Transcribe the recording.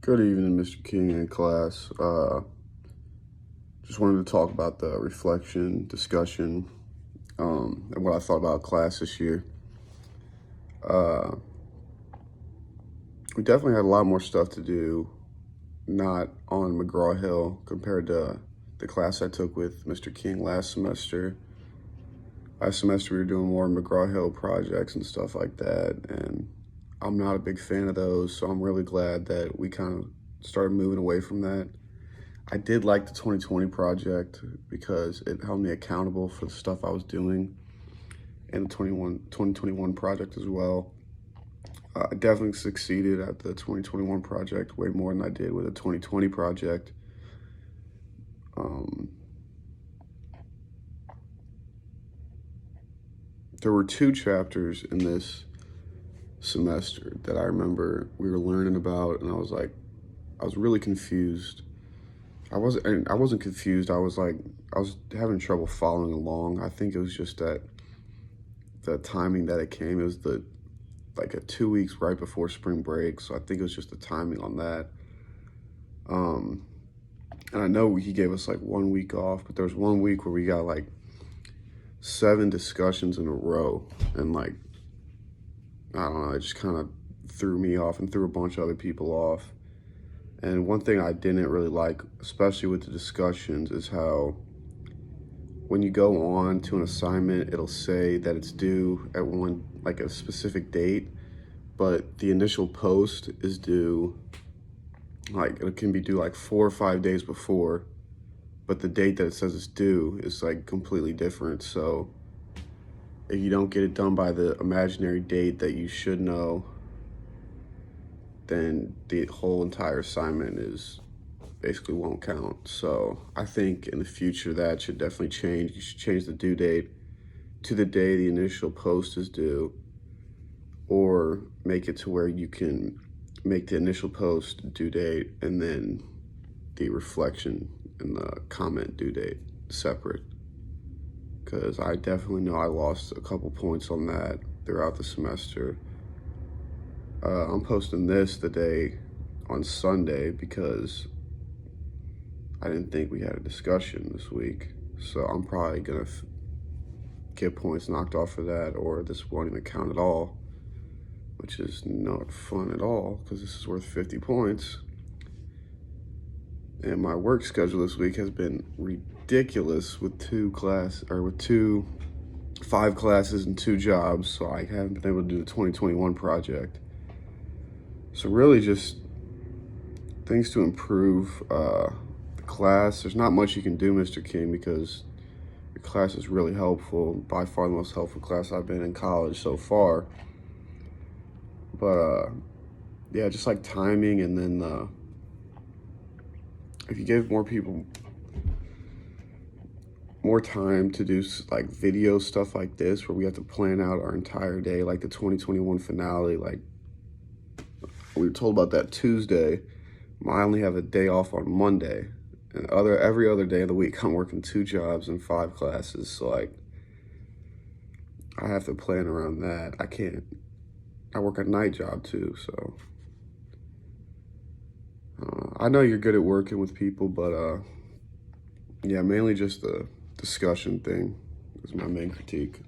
Good evening, Mr. King and class. Just wanted to talk about the reflection, discussion, and what I thought about class this year. Uh, we definitely had a lot more stuff to do, not on McGraw-Hill compared to the class I took with Mr. King last semester. Last semester we were doing more McGraw-Hill projects and stuff like that, and I'm not a big fan of those, so I'm really glad that we kind of started moving away from that. I did like the 2020 project because it held me accountable for the stuff I was doing, and the 2021 project as well. I definitely succeeded at the 2021 project way more than I did with the 2020 project. There were two chapters in this semester that I remember we were learning about, and I was really confused. I wasn't confused. I was having trouble following along. I think it was just that the timing that it came. It was like a 2 weeks right before spring break, so I think it was just the timing on that. And I know he gave us like 1 week off, but there was 1 week where we got like 7 discussions in a row, and like I don't know, it just kind of threw me off and threw a bunch of other people off. And one thing I didn't really like, especially with the discussions, is how when you go on to an assignment, it'll say that it's due at like a specific date, but the initial post is due, like it can be due like 4 or 5 days before, but the date that it says it's due is like completely different. So if you don't get it done by the imaginary date that you should know, then the whole entire assignment is basically won't count. So I think in the future that should definitely change. You should change the due date to the day the initial post is due, or make it to where you can make the initial post due date and then the reflection and the comment due date separate. Because I definitely know I lost a couple points on that throughout the semester. I'm posting this the day on Sunday because I didn't think we had a discussion this week. So I'm probably gonna get points knocked off for that, or this won't even count at all, which is not fun at all because this is worth 50 points. And my work schedule this week has been ridiculous with 5 classes and 2 jobs, so I haven't been able to do the 2021 project. So really just things to improve the class. There's not much you can do, Mr. King, because your class is really helpful, by far the most helpful class I've been in college so far. But yeah, just like timing, and then if you give more people more time to do like video stuff like this, where we have to plan out our entire day, like the 2021 finale, like we were told about that Tuesday. I only have a day off on Monday, and every other day of the week I'm working 2 jobs and 5 classes. So like I have to plan around that. I work a night job too, so I know you're good at working with people, but yeah, mainly just the discussion thing is my main critique.